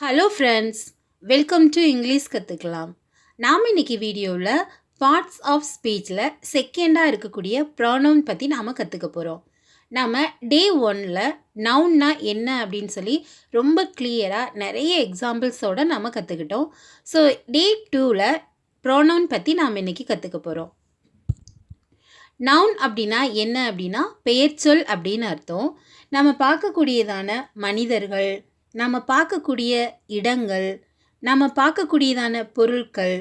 Hello friends, welcome to English கற்றுக்கலாம். நாம் இன்னைக்கு வீடியோவில் பார்ட்ஸ் ஆஃப் ஸ்பீச்சில் செகண்டாக இருக்கக்கூடிய ப்ரானவுன் பற்றி நாம் கற்றுக்க போகிறோம். நாம் டே 1ல் நவுன்னா என்ன அப்படின்னு சொல்லி ரொம்ப கிளியராக நிறைய எக்ஸாம்பிள்ஸோடு நாம் கற்றுக்கிட்டோம். ஸோ டே 2ல் ப்ரானவுன் பற்றி நாம் இன்றைக்கி கற்றுக்க போகிறோம். நவுன் அப்படின்னா என்ன அப்படின்னா பெயர்ச்சொல் அப்படின்னு அர்த்தம். நம்ம பார்க்கக்கூடியதான மனிதர்கள், நம்ம பார்க்கக்கூடிய இடங்கள், நம்ம பார்க்கக்கூடியதான பொருட்கள்,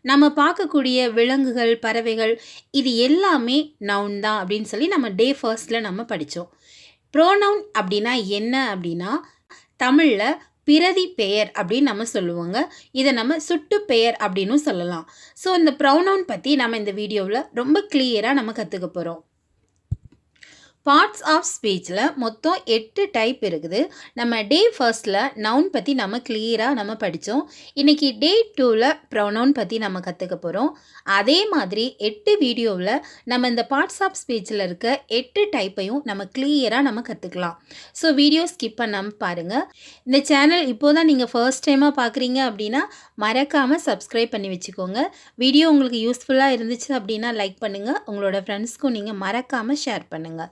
நம்ம பார்க்கக்கூடிய விலங்குகள், பறவைகள், இது எல்லாமே நவுன் தான் அப்படின்னு சொல்லி நம்ம டே ஃபர்ஸ்டில் நம்ம படித்தோம். ப்ரோனவுன் அப்படின்னா என்ன அப்படின்னா தமிழில் பிரதி பெயர் அப்படின்னு நம்ம சொல்லுவோங்க. இதை நம்ம சுட்டு பெயர் அப்படின்னு சொல்லலாம். ஸோ இந்த ப்ரோனவுன் பற்றி நம்ம இந்த வீடியோவில் ரொம்ப கிளியராக நம்ம கற்றுக்க போகிறோம். பார்ட்ஸ் ஆஃப் ஸ்பீச்சில் மொத்தம் 8 டைப் இருக்குது. நம்ம டே ஃபர்ஸ்டில் நவுன் பற்றி நம்ம கிளியராக நம்ம படித்தோம். இன்றைக்கி டே 2ல் ப்ரொனவுன் பற்றி நம்ம கற்றுக்க போகிறோம். அதே மாதிரி 8 வீடியோவில் நம்ம இந்த பார்ட்ஸ் ஆஃப் ஸ்பீச்சில் இருக்க 8 டைப்பையும் நம்ம கிளியராக நம்ம கற்றுக்கலாம். ஸோ வீடியோ ஸ்கிப் பண்ணாமல் பாருங்கள். இந்த சேனல் இப்போ தான் நீங்கள் ஃபர்ஸ்ட் டைமாக பார்க்குறீங்க அப்படின்னா மறக்காமல் சப்ஸ்கிரைப் பண்ணி வச்சுக்கோங்க. வீடியோ உங்களுக்கு யூஸ்ஃபுல்லாக இருந்துச்சு அப்படின்னா லைக் பண்ணுங்கள். உங்களோட ஃப்ரெண்ட்ஸ்க்கும் நீங்கள் மறக்காமல் ஷேர் பண்ணுங்கள்.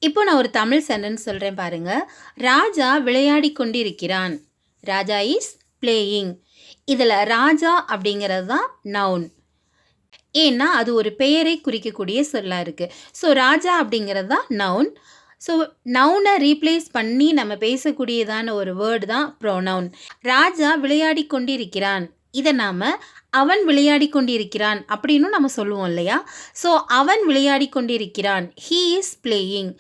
இப்போ நான் ஒரு தமிழ் சென்டென்ஸ் சொல்கிறேன் பாருங்கள். ராஜா விளையாடி கொண்டிருக்கிறான். ராஜா இஸ் பிளேயிங். இதில் ராஜா அப்படிங்கிறது தான் நவுன். ஏன்னா அது ஒரு பெயரை குறிக்கக்கூடிய சொல்லாக இருக்குது. ஸோ ராஜா அப்படிங்கிறது தான் நவுன். ஸோ நவுனை ரீப்ளேஸ் பண்ணி நம்ம பேசக்கூடியதான ஒரு வேர்டு தான் ப்ரோனவுன். ராஜா விளையாடி கொண்டிருக்கிறான், இதை நாம் அவன் விளையாடி கொண்டிருக்கிறான் அப்படின்னு நம்ம சொல்லுவோம் இல்லையா? ஸோ அவன் விளையாடி கொண்டிருக்கிறான், ஹீ இஸ் பிளேயிங்.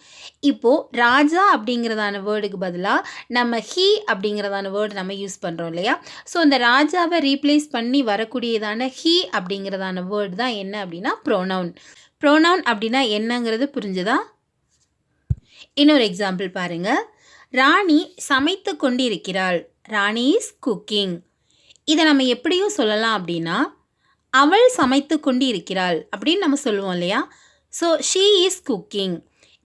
இப்போது ராஜா அப்படிங்கிறதான வேர்டுக்கு பதிலாக நம்ம ஹீ அப்படிங்கிறதான வேர்டு நம்ம யூஸ் பண்ணுறோம் இல்லையா? ஸோ இந்த ராஜாவை ரீப்ளேஸ் பண்ணி வரக்கூடியதான ஹீ அப்படிங்கிறதான வேர்டு தான் என்ன அப்படின்னா ப்ரோனவுன். ப்ரோனவுன் அப்படின்னா என்னங்கிறது புரிஞ்சுதா? இன்னொரு எக்ஸாம்பிள் பாருங்கள். ராணி சமைத்து கொண்டிருக்கிறாள். ராணி இஸ் குக்கிங். இதை நம்ம எப்படியும் சொல்லலாம் அப்படின்னா அவள் சமைத்து கொண்டு இருக்கிறாள் அப்படின்னு நம்ம சொல்லுவோம் இல்லையா? So she is cooking.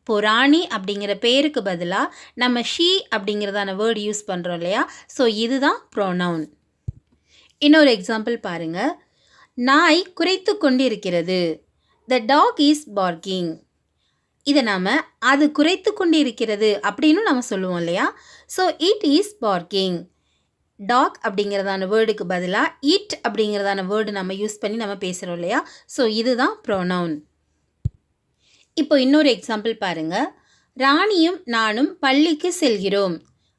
இப்போது ராணி அப்படிங்கிற பேருக்கு பதிலாக நம்ம ஷீ அப்படிங்கிறதான வேர்டு யூஸ் பண்ணுறோம் இல்லையா? ஸோ இதுதான் ப்ரோனவுன். இன்னொரு எக்ஸாம்பிள் பாருங்கள். நாய் குரைத்து கொண்டு இருக்கிறது. த டாக் இஸ் பார்க்கிங். இதை நாம் அது குரைத்து கொண்டு இருக்கிறது அப்படின்னு நம்ம சொல்லுவோம் இல்லையா? So it is barking. Dog அப்படிங்கிறதான வேர்டுக்கு பதிலாக இட் அப்படிங்கிறதான வேர்டு நம்ம யூஸ் பண்ணி நம்ம பேசுகிறோம் இல்லையா? ஸோ இதுதான் ப்ரோனவுன். இப்போ இன்னொரு எக்ஸாம்பிள் பாருங்கள். ராணியும் நானும் பள்ளிக்கு செல்கிறோம்.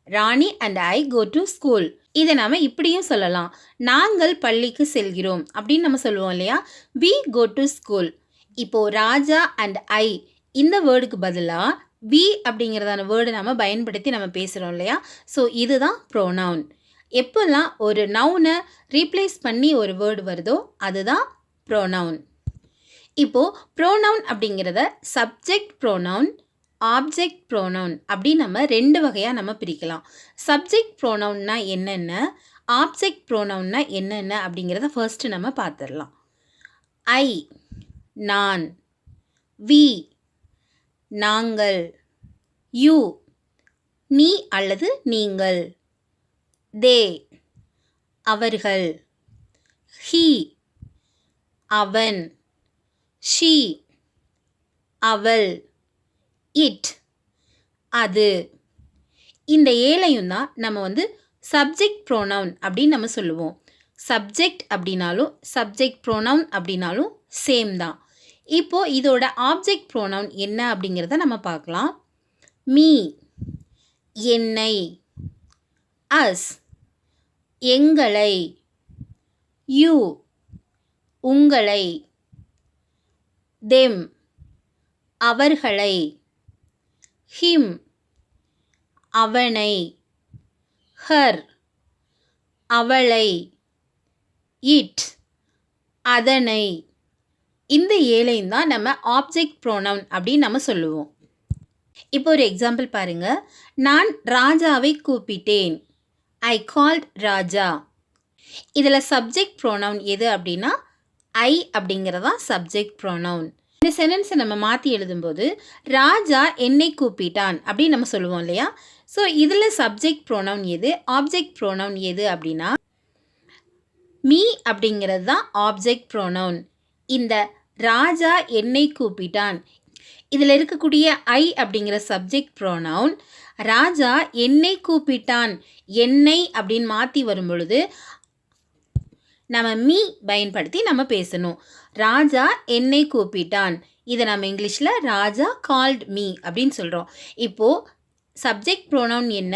Rani and I go to school. இதை நாம் இப்படியும் சொல்லலாம். நாங்கள் பள்ளிக்கு செல்கிறோம் அப்படின்னு நம்ம சொல்லுவோம் இல்லையா? We go to school. இப்போது ராஜா அண்ட் ஐ இந்த வேர்டுக்கு பதிலாக வி அப்படிங்கிறதான வேர்டு நம்ம பயன்படுத்தி நம்ம பேசுகிறோம் இல்லையா? ஸோ இதுதான் ப்ரோனவுன். எப்போல்லாம் ஒரு நவுனை ரீப்ளேஸ் பண்ணி ஒரு வேர்டு வருதோ அதுதான் ப்ரோனவுன். இப்போது ப்ரோனவுன் அப்படிங்கிறத சப்ஜெக்ட் ப்ரோனவுன், ஆப்ஜெக்ட் ப்ரோனவுன் அப்படி நம்ம 2 வகையாக நம்ம பிரிக்கலாம். சப்ஜெக்ட் ப்ரோனவுன்னா என்னென்ன, ஆப்ஜெக்ட் ப்ரோனவுன்னா என்னென்ன அப்படிங்கிறத ஃபர்ஸ்ட்டு நம்ம பார்த்துடலாம். ஐ நான், வி நாங்கள், யூ நீ அல்லது நீங்கள், தே அவர்கள், ஹீ அவன், ஷீ அவள், இட் அது. இந்த ஏழையும் தான் நம்ம சப்ஜெக்ட் ப்ரோனவுன் அப்படின்னு நம்ம சொல்லுவோம். சப்ஜெக்ட் அப்படின்னாலும் சப்ஜெக்ட் ப்ரோனவுன் அப்படின்னாலும் சேம் தான். இப்போது இதோட ஆப்ஜெக்ட் ப்ரோனவுன் என்ன அப்படிங்கிறத நம்ம பார்க்கலாம். மீ என்னை, அஸ் எங்களை, யூ உங்களை, தெம் அவர்களை, ஹிம் அவனை, ஹர் அவளை, இட் அதனை. இந்த ஏழையும் தான் நம்ம ஆப்ஜெக்ட் ப்ரோனவுன் அப்படின்னு நம்ம சொல்லுவோம். இப்போ ஒரு எக்ஸாம்பிள் பாருங்கள். நான் ராஜாவை கூப்பிட்டேன். ஐ கால்ட் ராஜா. இதில் சப்ஜெக்ட் ப்ரோனவுன் எது அப்படின்னா ஐ அப்படிங்கிறதா சப்ஜெக்ட் ப்ரோனவுன். இந்த சென்டென்ஸை நம்ம மாற்றி எழுதும்போது ராஜா என்னை கூப்பிட்டான் அப்படின்னு நம்ம சொல்லுவோம் இல்லையா? ஸோ இதில் சப்ஜெக்ட் ப்ரோனவுன் எது, ஆப்ஜெக்ட் ப்ரோனவுன் எது அப்படின்னா மீ அப்படிங்கிறது தான் ஆப்ஜெக்ட் ப்ரோனவுன். இந்த ராஜா என்னை கூப்பிட்டான் இதில் இருக்கக்கூடிய ஐ அப்படிங்கிற சப்ஜெக்ட் ப்ரோனவுன். ராஜா என்னை கூப்பிட்டான், என்னை அப்படின்னு மாற்றி வரும் பொழுது நம்ம மீ பயன்படுத்தி நம்ம பேசணும். ராஜா என்னை கூப்பிட்டான், இதை நம்ம இங்கிலீஷில் ராஜா கால்ட் மீ அப்படின்னு சொல்கிறோம். இப்போது சப்ஜெக்ட் ப்ரோனவுன் என்ன,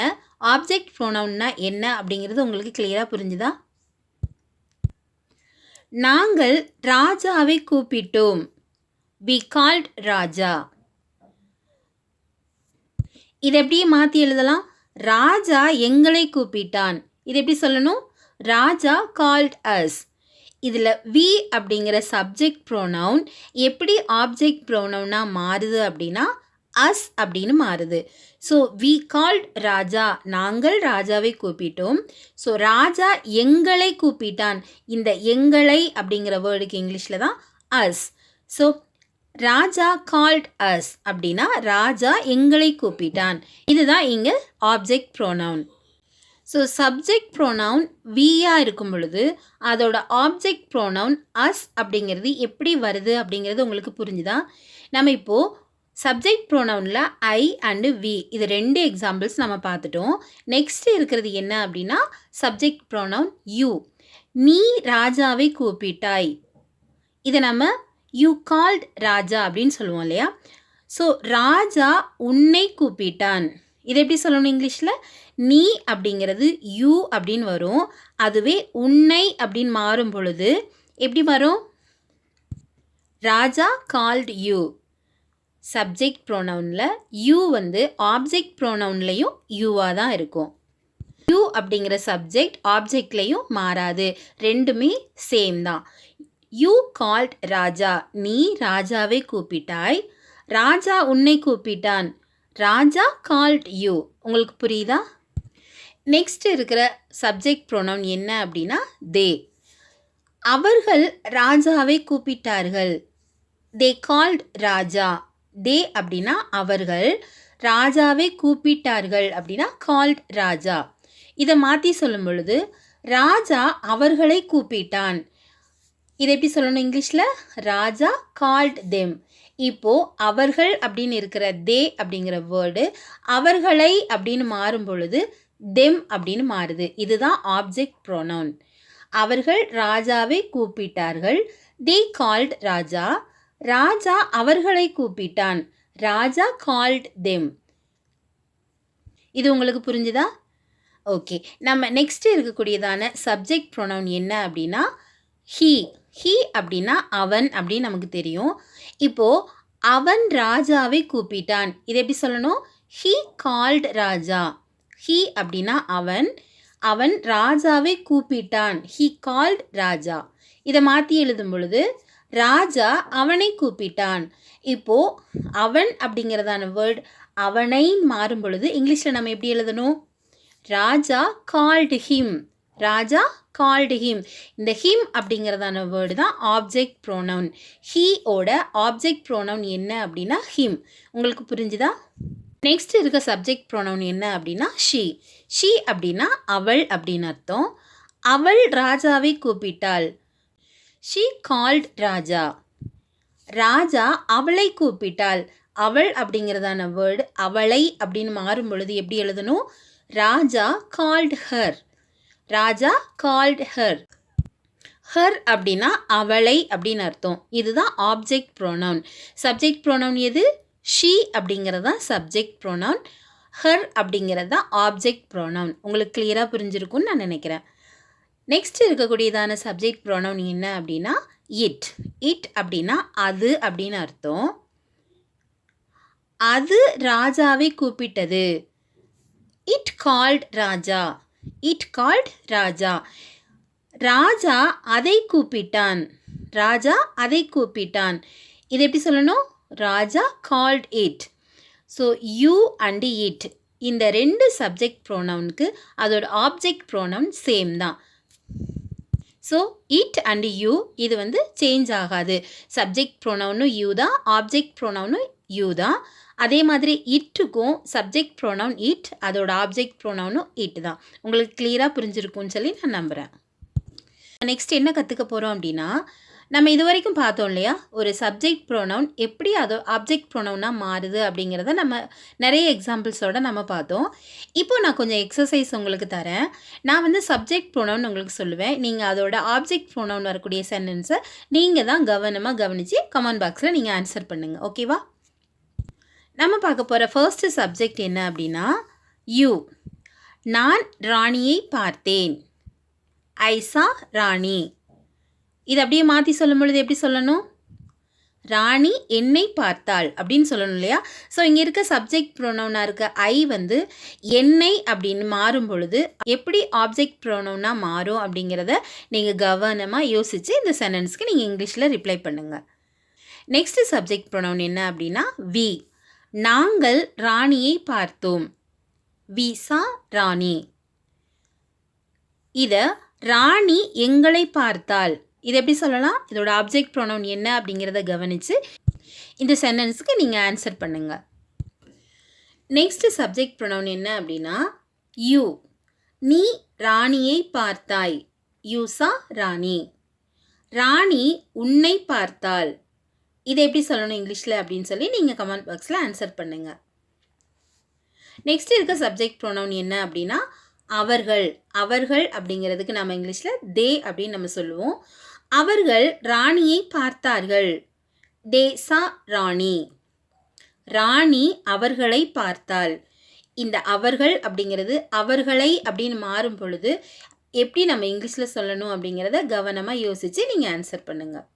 ஆப்ஜெக்ட் ப்ரோனவுன்னா என்ன அப்படிங்கிறது உங்களுக்கு கிளியராக புரிஞ்சுதா? நாங்கள் ராஜாவை கூப்பிட்டோம். We called ராஜா. இதை எப்படியே மாற்றி எழுதலாம்? ராஜா எங்களை கூப்பிட்டான். இது எப்படி சொல்லணும்? Raja called as. இதில் வி அப்படிங்கிற சப்ஜெக்ட் ப்ரோனவுன் எப்படி ஆப்ஜெக்ட் ப்ரோனவுனாக மாறுது அப்படின்னா அஸ் அப்படின்னு மாறுது. ஸோ வி கால்ட் ராஜா, நாங்கள் ராஜாவை கூப்பிட்டோம். ஸோ ராஜா எங்களை கூப்பிட்டான். இந்த எங்களை அப்படிங்கிற வேர்டுக்கு இங்கிலீஷில் தான் us. So Raja called us அப்படின்னா ராஜா எங்களை கூப்பிட்டான். இதுதான் இங்கே object pronoun. So subject pronoun வியாக இருக்கும் பொழுது அதோட ஆப்ஜெக்ட் ப்ரோனவுன் அஸ் அப்படிங்கிறது எப்படி வருது அப்படிங்கிறது உங்களுக்கு புரிஞ்சுதா? நம்ம இப்போது சப்ஜெக்ட் ப்ரோனவுனில் ஐ அண்டு வி இது 2 எக்ஸாம்பிள்ஸ் நம்ம பார்த்துட்டோம். நெக்ஸ்ட் இருக்கிறது என்ன அப்படின்னா சப்ஜெக்ட் ப்ரோனவுன் யூ. நீ ராஜாவை கூப்பிட்டாய், இதை நம்ம யூ கால்ட் ராஜா அப்படின்னு சொல்லுவோம் இல்லையா? ஸோ ராஜா உன்னை கூப்பிட்டான், இது எப்படி சொல்லணும் இங்கிலீஷில்? நீ அப்படிங்கிறது யூ அப்படின்னு வரும். அதுவே உன்னை அப்படின்னு மாறும் பொழுது எப்படி வரும்? ராஜா கால்ட் யூ. சப்ஜெக்ட் ப்ரோனவுனில் யூ வந்து ஆப்ஜெக்ட் ப்ரோனவுன்லேயும் யூவாக தான் இருக்கும். யூ அப்படிங்கிற சப்ஜெக்ட் ஆப்ஜெக்ட்லேயும் மாறாது, ரெண்டுமே சேம் தான். யூ கால்ட் ராஜா, நீ ராஜாவை கூப்பிட்டாய். ராஜா உன்னை கூப்பிட்டான், ராஜா கால்ட் யூ. உங்களுக்கு புரியுதா? நெக்ஸ்ட் இருக்கிற சப்ஜெக்ட் ப்ரோனவுன் என்ன அப்படின்னா தே. அவர்கள் ராஜாவை கூப்பிட்டார்கள். தே கால்ட் ராஜா. தே அப்படின்னா அவர்கள், ராஜாவை கூப்பிட்டார்கள் அப்படின்னா கால்ட் ராஜா. இதை மாற்றி சொல்லும் பொழுது ராஜா அவர்களை கூப்பிட்டான், இதை எப்படி சொல்லணும் இங்கிலீஷில்? ராஜா கால்ட் தெம். இப்போது அவர்கள் அப்படின்னு இருக்கிற தே அப்படிங்கிற வேர்டு அவர்களை அப்படின்னு மாறும் பொழுது தெம் அப்படின்னு மாறுது. இதுதான் ஆப்ஜெக்ட் ப்ரோனவுன். அவர்கள் ராஜாவை கூப்பிட்டார்கள், தே கால்ட் ராஜா. ராஜா அவர்களை கூப்பிட்டான், ராஜா கால்ட் தெம். இது உங்களுக்கு புரிஞ்சுதா? ஓகே, நம்ம நெக்ஸ்ட் இருக்கக்கூடியதான சப்ஜெக்ட் ப்ரோனவுன் என்ன அப்படின்னா ஹீ. ஹீ அப்படின்னா அவன் அப்படின்னு நமக்கு தெரியும். இப்போது அவன் ராஜாவை கூப்பிட்டான், இதை எப்படி சொல்லணும்? He called Raja. ஹீ அப்படின்னா அவன், அவன் ராஜாவை கூப்பிட்டான், ஹீ கால்ட் ராஜா. இதை மாற்றி எழுதும் பொழுது ராஜா அவனை கூப்பிட்டான். இப்போது அவன் அப்படிங்கிறதான வேர்டு அவனை மாறும் பொழுது இங்கிலீஷில் நம்ம எப்படி எழுதணும்? ராஜா கால்டு ஹிம். ராஜா கால்டு ஹிம். இந்த ஹிம் அப்படிங்கிறதான வேர்டு தான் ஆப்ஜெக்ட் ப்ரோனவுன். ஹீ ஓட ஆப்ஜெக்ட் ப்ரோனவுன் என்ன அப்படின்னா ஹிம். உங்களுக்கு புரிஞ்சுதா? நெக்ஸ்ட் இருக்க சப்ஜெக்ட் ப்ரோனவுன் என்ன அப்படின்னா ஷீ. ஷீ அப்படின்னா அவள் அப்படின்னு அர்த்தம். அவள் ராஜாவை கூப்பிட்டாள், ஷீ கால்ட் ராஜா. ராஜா அவளை கூப்பிட்டாள். அவள் அப்படிங்கிறதான வேர்டு அவளை அப்படின்னு மாறும் பொழுது எப்படி எழுதணும்? ராஜா கால்ட் ஹர். ராஜா கால்ட் ஹர். ஹர் அப்படின்னா அவளை அப்படின்னு அர்த்தம். இதுதான் ஆப்ஜெக்ட் ப்ரோனவுன். சப்ஜெக்ட் ப்ரோனவுன் எது? ஷீ அப்படிங்கிறது தான் சப்ஜெக்ட் ப்ரோனவுன். ஹர் அப்படிங்கிறது தான் ஆப்ஜெக்ட் ப்ரோனவுன். உங்களுக்கு கிளியராக புரிஞ்சிருக்கும்னு நான் நினைக்கிறேன். நெக்ஸ்ட் இருக்கக்கூடியதான சப்ஜெக்ட் ப்ரோனவுன் என்ன அப்படின்னா இட். இட் அப்படின்னா அது அப்படின்னு அர்த்தம். அது ராஜாவை கூப்பிட்டது. It called Raja. It called Raja. Raja அதை கூப்பிட்டான். ராஜா அதை கூப்பிட்டான். இது எப்படி சொல்லணும்? Raja called it. So you and it இந்த 2 சப்ஜெக்ட் ப்ரோனவுனுக்கு அதோட ஆப்ஜெக்ட் ப்ரோனவுன் சேம் தான். ஸோ இட் அண்ட் யூ இது வந்து சேஞ்ச் ஆகாது. சப்ஜெக்ட் ப்ரோனவுனும் யூ தான், ஆப்ஜெக்ட் ப்ரோனவுனும் யூ தான். அதே மாதிரி இட்டுக்கும் சப்ஜெக்ட் ப்ரோனவுன் இட், அதோட ஆப்ஜெக்ட் ப்ரோனவுனும் இட் தான். உங்களுக்கு கிளியராக புரிஞ்சிருக்கும்னு சொல்லி நான் நம்புகிறேன். நெக்ஸ்ட் என்ன கற்றுக்க போகிறோம் அப்படின்னா, நம்ம இது வரைக்கும் பார்த்தோம் இல்லையா, ஒரு சப்ஜெக்ட் ப்ரோனவுன் எப்படி அது ஆப்ஜெக்ட் ப்ரோனவுனாக மாறுது அப்படிங்கிறத நம்ம நிறைய எக்ஸாம்பிள்ஸோடு நம்ம பார்த்தோம். இப்போ நான் கொஞ்சம் எக்ஸசைஸ் உங்களுக்கு தரேன். நான் வந்து சப்ஜெக்ட் ப்ரோனவுன் உங்களுக்கு சொல்லுவேன். நீங்கள் அதோட ஆப்ஜெக்ட் ப்ரோனவுன் வரக்கூடிய சென்டென்ஸை நீங்கள் தான் கவனமாக கவனித்து கமெண்ட் பாக்ஸில் நீங்கள் ஆன்சர் பண்ணுங்கள். ஓகேவா? நம்ம பார்க்க போகிற ஃபர்ஸ்ட் சப்ஜெக்ட் என்ன அப்படின்னா யூ. நான் ராணியை பார்த்தேன். ஐ சா ராணி. இது அப்படியே மாற்றி சொல்லும் பொழுது எப்படி சொல்லணும்? ராணி என்னை பார்த்தாள் அப்படின்னு சொல்லணும் இல்லையா? ஸோ இங்கே இருக்க சப்ஜெக்ட் ப்ரோனவுனாக இருக்க ஐ வந்து என்னை அப்படின்னு மாறும் பொழுது எப்படி ஆப்ஜெக்ட் ப்ரோனவுனாக மாறும் அப்படிங்கிறத நீங்கள் கவனமாக யோசித்து இந்த சென்டென்ஸ்க்கு நீங்கள் இங்கிலீஷில் ரிப்ளை பண்ணுங்கள். நெக்ஸ்ட் சப்ஜெக்ட் ப்ரோனவுன் என்ன அப்படின்னா வி. நாங்கள் ராணியை பார்த்தோம். வி சா ராணி. இதை ராணி எங்களை பார்த்தாள். இது எப்படி சொல்லலாம்? இதோட ஆப்ஜெக்ட் ப்ரோனவுன் என்ன அப்படிங்கிறத கவனித்து இந்த சென்டென்ஸுக்கு நீங்கள் ஆன்சர் பண்ணுங்கள். நெக்ஸ்ட் சப்ஜெக்ட் ப்ரோனவுன் என்ன அப்படின்னா யூ. நீ ராணியை பார்த்தாய். யூ சா ராணி. ராணி உன்னை பார்த்தாள். இதை எப்படி சொல்லணும் இங்கிலீஷில் அப்படின்னு சொல்லி நீங்கள் கமெண்ட் பாக்ஸில் ஆன்சர் பண்ணுங்கள். நெக்ஸ்ட் இருக்க சப்ஜெக்ட் ப்ரோனவுன் என்ன அப்படின்னா அவர்கள். அவர்கள் அப்படிங்கிறதுக்கு நம்ம இங்கிலீஷில் தே அப்படின்னு நம்ம சொல்லுவோம். அவர்கள் ராணியை பார்த்தார்கள். தே சா ராணி. ராணி அவர்களை பார்த்தாள். இந்த அவர்கள் அப்படிங்கிறது அவர்களை அப்படின்னு மாறும் பொழுது எப்படி நம்ம இங்கிலீஷில் சொல்லணும் அப்படிங்கிறத கவனமாக யோசித்து நீங்கள் ஆன்சர் பண்ணுங்கள்.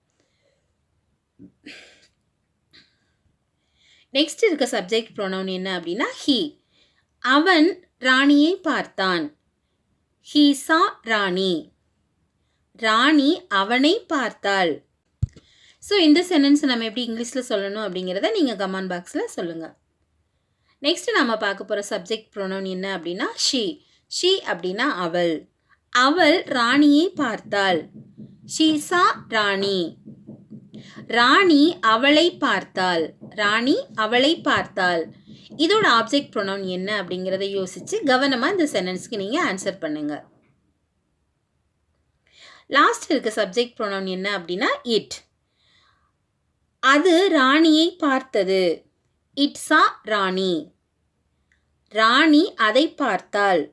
நெக்ஸ்ட் இருக்க சப்ஜெக்ட் ப்ரோனவுன் என்ன அப்படின்னா ஹி. அவன் ராணியை பார்த்தான். ஹி சா ராணி. ராணி அவனை பார்த்தாள். ஸோ இந்த சென்டென்ஸ் நம்ம எப்படி இங்கிலீஷில் சொல்லணும் அப்படிங்கிறத நீங்கள் கமெண்ட் பாக்ஸில் சொல்லுங்கள். நெக்ஸ்ட் நம்ம பார்க்க போகிற சப்ஜெக்ட் ப்ரோனவுன் என்ன அப்படின்னா ஷி. ஷி அப்படின்னா அவள். அவள் ராணியை பார்த்தாள். ஷி சா ராணி. ராணி அவளை பார்த்தாள். ராணி அவளை பார்த்தாள். இதோட ஆப்ஜெக்ட் ப்ரோனவுன் என்ன அப்படிங்கிறத யோசித்து கவனமாக இந்த சென்டென்ஸ்க்கு நீங்கள் ஆன்சர் பண்ணுங்கள். லாஸ்ட் இருக்க சப்ஜெக்ட் ப்ரோனவுன் என்ன அப்படின்னா இட். அது ராணியை பார்த்தது. இட் சா ராணி. ராணி அதை பார்த்தாள்.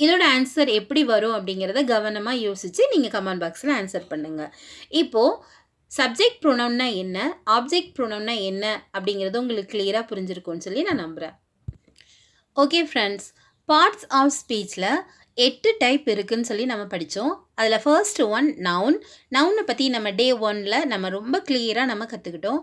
இதோட ஆன்சர் எப்படி வரும் அப்படிங்கிறத கவனமாக யோசித்து நீங்கள் கமெண்ட் பாக்ஸில் ஆன்சர் பண்ணுங்கள். இப்போது சப்ஜெக்ட் ப்ரோனவுன்னா என்ன, ஆப்ஜெக்ட் ப்ரோனவுன்னா என்ன அப்படிங்கிறது உங்களுக்கு கிளியராக புரிஞ்சிருக்கும்னு சொல்லி நான் நம்புகிறேன். ஓகே ஃப்ரெண்ட்ஸ், பார்ட்ஸ் ஆஃப் ஸ்பீச்சில் 8 டைப் இருக்குதுன்னு சொல்லி நம்ம படித்தோம். அதில் ஃபர்ஸ்ட் ஒன் நவுன். நவுனை பற்றி நம்ம டே 1ல் நம்ம ரொம்ப கிளியராக நம்ம கற்றுக்கிட்டோம்.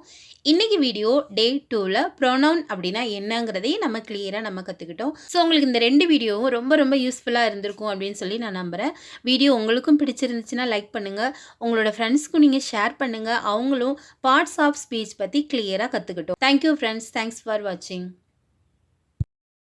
இன்றைக்கி வீடியோ டே 2ல் ப்ரோனவுன் அப்படின்னா என்னங்கிறதையும் நம்ம கிளியராக நம்ம கற்றுக்கிட்டோம். ஸோ உங்களுக்கு இந்த 2 வீடியோவும் ரொம்ப ரொம்ப யூஸ்ஃபுல்லாக இருந்திருக்கும் அப்படின்னு சொல்லி நான் நம்புகிறேன். வீடியோ உங்களுக்கும் பிடிச்சிருந்துச்சுன்னா லைக் பண்ணுங்கள், உங்களோட ஃப்ரெண்ட்ஸ்க்கும் நீங்கள் ஷேர் பண்ணுங்கள், அவங்களும் பார்ட்ஸ் ஆஃப் ஸ்பீச் பற்றி கிளியராக கற்றுக்கிட்டோம். தேங்க்யூ ஃப்ரெண்ட்ஸ், தேங்க்ஸ் ஃபார் வாட்சிங்.